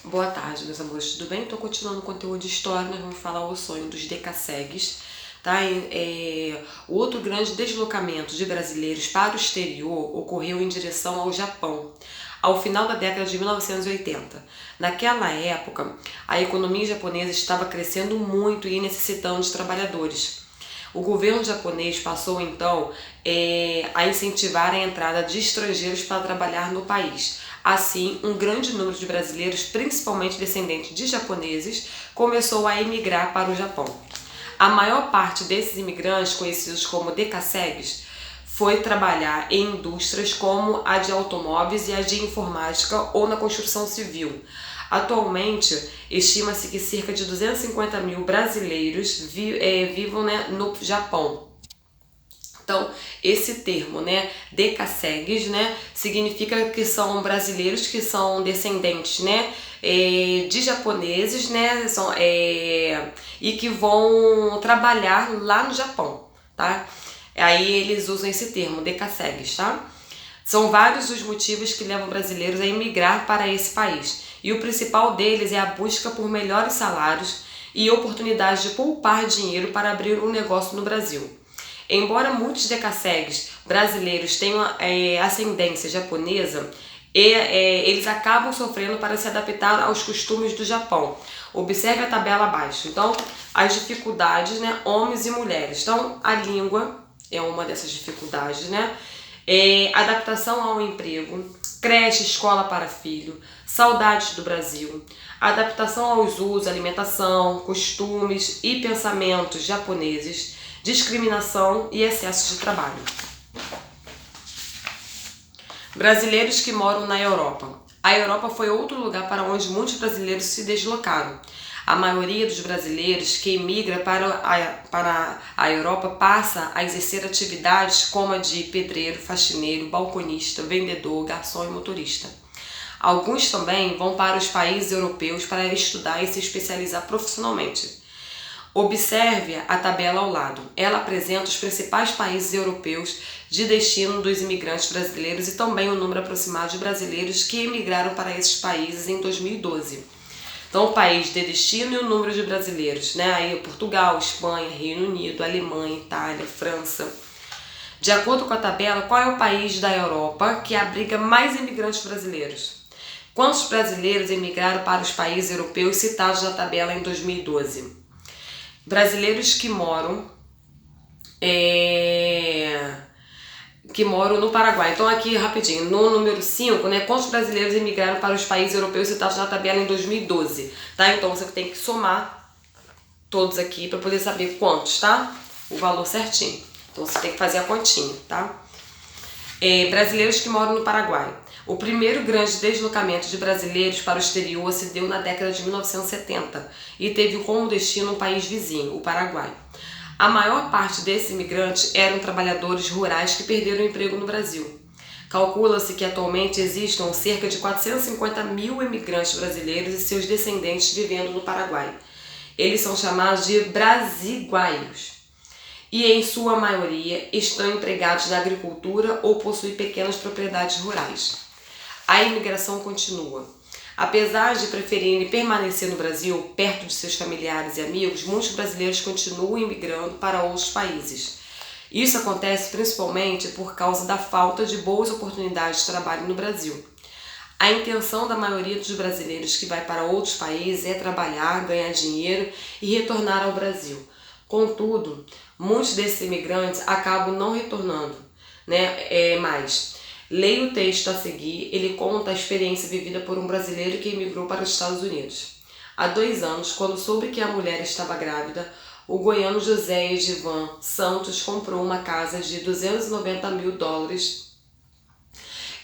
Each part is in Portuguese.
Boa tarde, meus amores, tudo bem? Estou continuando o conteúdo de história, nós vamos falar o sonho dos decassegues, tá? O outro grande deslocamento de brasileiros para o exterior ocorreu em direção ao Japão, ao final da década de 1980. Naquela época, a economia japonesa estava crescendo muito e necessitando de trabalhadores. O governo japonês passou então a incentivar a entrada de estrangeiros para trabalhar no país. Assim, um grande número de brasileiros, principalmente descendentes de japoneses, começou a emigrar para o Japão. A maior parte desses imigrantes, conhecidos como decassegues, foi trabalhar em indústrias como a de automóveis e a de informática ou na construção civil. Atualmente, estima-se que cerca de 250 mil brasileiros vivam, né, no Japão. Então, esse termo, né, decassegues, né, significa que são brasileiros que são descendentes, né, de japoneses, né, e que vão trabalhar lá no Japão, tá? Aí eles usam esse termo, decassegues, tá? São vários os motivos que levam brasileiros a emigrar para esse país, e o principal deles é a busca por melhores salários e oportunidades de poupar dinheiro para abrir um negócio no Brasil. Embora muitos decassegues brasileiros tenham ascendência japonesa, eles acabam sofrendo para se adaptar aos costumes do Japão. Observe a tabela abaixo. Então, as dificuldades, né, homens e mulheres. Então, a língua é uma dessas dificuldades, né? Adaptação ao emprego, creche, escola para filho, saudades do Brasil, adaptação aos usos, alimentação, costumes e pensamentos japoneses, discriminação e excesso de trabalho. Brasileiros que moram na Europa. A Europa foi outro lugar para onde muitos brasileiros se deslocaram. A maioria dos brasileiros que emigra para a Europa passa a exercer atividades como a de pedreiro, faxineiro, balconista, vendedor, garçom e motorista. Alguns também vão para os países europeus para estudar e se especializar profissionalmente. Observe a tabela ao lado. Ela apresenta os principais países europeus de destino dos imigrantes brasileiros e também o número aproximado de brasileiros que emigraram para esses países em 2012. Então, o país de destino e o número de brasileiros, né? Aí Portugal, Espanha, Reino Unido, Alemanha, Itália, França. De acordo com a tabela, qual é o país da Europa que abriga mais imigrantes brasileiros? Quantos brasileiros emigraram para os países europeus citados na tabela em 2012? Brasileiros que moram no Paraguai. Então aqui rapidinho, no número 5, né, quantos brasileiros emigraram para os países europeus citados na tabela em 2012, tá? Então você tem que somar todos aqui para poder saber quantos, tá? O valor certinho. Então você tem que fazer a continha, tá? Brasileiros que moram no Paraguai. O primeiro grande deslocamento de brasileiros para o exterior se deu na década de 1970 e teve como destino um país vizinho, o Paraguai. A maior parte desses imigrantes eram trabalhadores rurais que perderam o emprego no Brasil. Calcula-se que atualmente existam cerca de 450 mil imigrantes brasileiros e seus descendentes vivendo no Paraguai. Eles são chamados de brasiguaios e, em sua maioria, estão empregados na agricultura ou possuem pequenas propriedades rurais. A imigração continua. Apesar de preferirem permanecer no Brasil, perto de seus familiares e amigos, muitos brasileiros continuam imigrando para outros países. Isso acontece principalmente por causa da falta de boas oportunidades de trabalho no Brasil. A intenção da maioria dos brasileiros que vai para outros países é trabalhar, ganhar dinheiro e retornar ao Brasil. Contudo, muitos desses imigrantes acabam não retornando, né, mais. Leia o texto a seguir, ele conta a experiência vivida por um brasileiro que emigrou para os Estados Unidos. Há 2 anos, quando soube que a mulher estava grávida, o goiano José Edivan Santos comprou uma casa de $290 mil.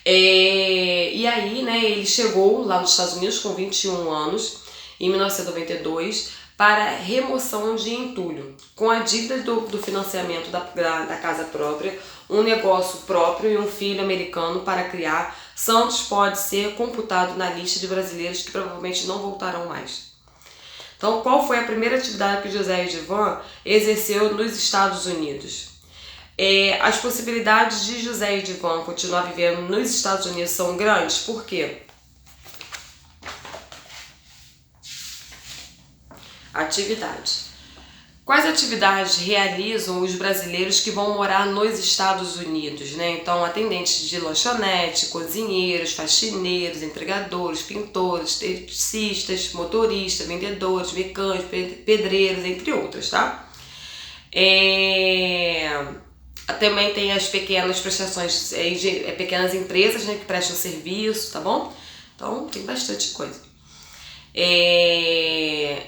E aí, né, ele chegou lá nos Estados Unidos com 21 anos, em 1992, para remoção de entulho. Com a dívida do financiamento da casa própria, um negócio próprio e um filho americano para criar, Santos pode ser computado na lista de brasileiros que provavelmente não voltarão mais. Então, qual foi a primeira atividade que José Edivan exerceu nos Estados Unidos? As possibilidades de José Edivan continuar vivendo nos Estados Unidos são grandes, por quê? Atividade. Quais atividades realizam os brasileiros que vão morar nos Estados Unidos, né? Então, atendentes de lanchonete, cozinheiros, faxineiros, entregadores, pintores, taxistas, motoristas, vendedores, mecânicos, pedreiros, entre outros, tá? Também tem as pequenas prestações, pequenas empresas, né, que prestam serviço, tá bom? Então, tem bastante coisa.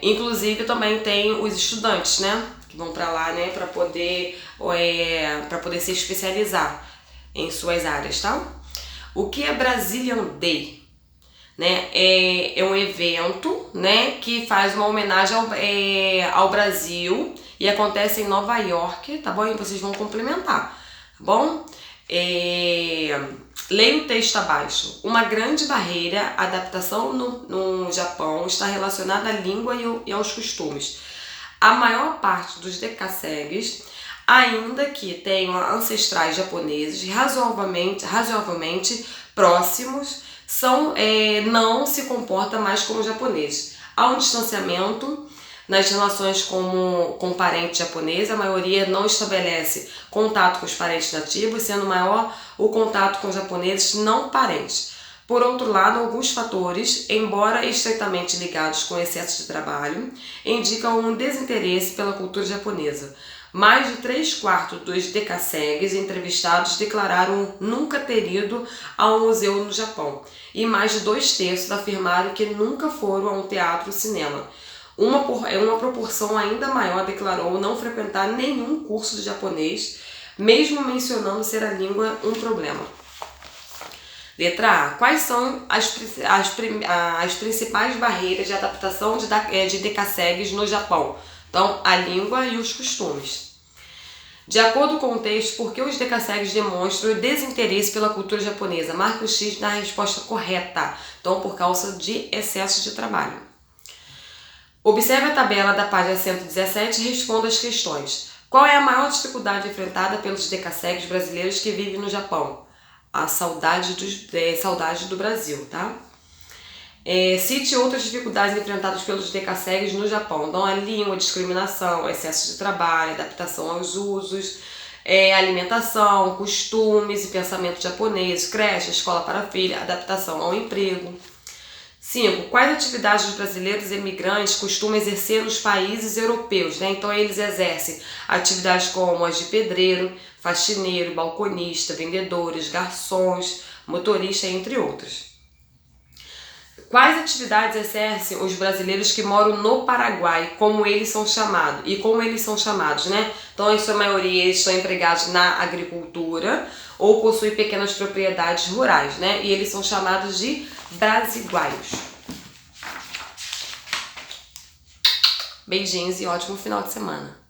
Inclusive também tem os estudantes, né, que vão para lá, né, para poder se especializar em suas áreas, tá? O que é Brazilian Day? Né, é um evento, né, que faz uma homenagem ao Brasil e acontece em Nova York, tá bom? E vocês vão complementar, tá bom? Leia o texto abaixo. Uma grande barreira, a adaptação no Japão está relacionada à língua e aos costumes. A maior parte dos decassegues, ainda que tenham ancestrais japoneses razoavelmente próximos, não se comporta mais como japoneses. Há um distanciamento nas relações com parentes japoneses, a maioria não estabelece contato com os parentes nativos, sendo maior o contato com os japoneses não parentes. Por outro lado, alguns fatores, embora estreitamente ligados com excesso de trabalho, indicam um desinteresse pela cultura japonesa. Mais de 3/4 dos decassegues entrevistados declararam nunca ter ido a um museu no Japão, e mais de 2/3 afirmaram que nunca foram a um teatro ou cinema. Uma proporção ainda maior declarou não frequentar nenhum curso de japonês, mesmo mencionando ser a língua um problema. Letra A. Quais são as principais barreiras de adaptação de decassegues no Japão? Então, a língua e os costumes. De acordo com o texto, por que os decassegues demonstram desinteresse pela cultura japonesa? Marque o X na resposta correta. Então, por causa de excesso de trabalho. Observe a tabela da página 117 e responda as questões. Qual é a maior dificuldade enfrentada pelos decassegues brasileiros que vivem no Japão? A saudade do Brasil, tá? Cite outras dificuldades enfrentadas pelos decassegues no Japão. Então, a língua, discriminação, excesso de trabalho, adaptação aos usos, alimentação, costumes e pensamento japonês, creche, escola para filha, adaptação ao emprego. 5. Quais atividades os brasileiros imigrantes costumam exercer nos países europeus? Né? Então, eles exercem atividades como as de pedreiro, faxineiro, balconista, vendedores, garçons, motorista, entre outras. Quais atividades exercem os brasileiros que moram no Paraguai, como eles são chamados, né? Então, em sua maioria, eles estão empregados na agricultura ou possuem pequenas propriedades rurais, né? E eles são chamados de brasiguaios. Beijinhos e ótimo final de semana.